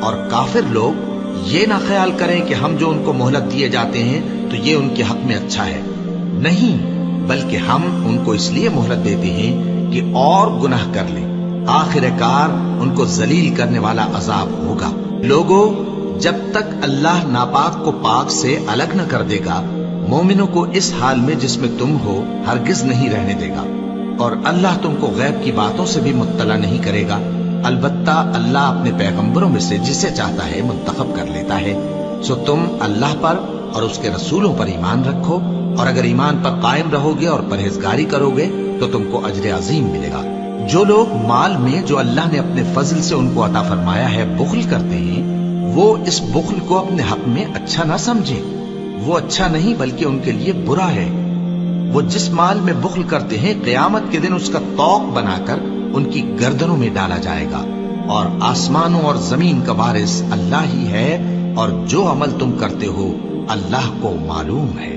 اور کافر لوگ یہ نہ خیال کریں کہ ہم جو ان کو مہلت دیے جاتے ہیں تو یہ ان کے حق میں اچھا ہے، نہیں، بلکہ ہم ان کو اس لیے مہلت دیتے ہیں کہ اور گناہ کر لیں، آخر کار ان کو ذلیل کرنے والا عذاب ہوگا۔ لوگوں، جب تک اللہ ناپاک کو پاک سے الگ نہ کر دے گا، مومنوں کو اس حال میں جس میں تم ہو ہرگز نہیں رہنے دے گا، اور اللہ تم کو غیب کی باتوں سے بھی مطلع نہیں کرے گا، البتہ اللہ اپنے پیغمبروں میں سے جسے چاہتا ہے منتخب کر لیتا ہے۔ سو تم اللہ پر اور اس کے رسولوں پر ایمان رکھو، اور اگر ایمان پر قائم رہو گے اور پرہیزگاری کرو گے تو تم کو اجر عظیم ملے گا۔ جو لوگ مال میں جو اللہ نے اپنے فضل سے ان کو عطا فرمایا ہے بخل کرتے ہیں، وہ اس بخل کو اپنے حق میں اچھا نہ سمجھیں، وہ اچھا نہیں بلکہ ان کے لیے برا ہے۔ وہ جس مال میں بخل کرتے ہیں قیامت کے دن اس کا طوق بنا کر ان کی گردنوں میں ڈالا جائے گا، اور آسمانوں اور زمین کا وارث اللہ ہی ہے، اور جو عمل تم کرتے ہو اللہ کو معلوم ہے۔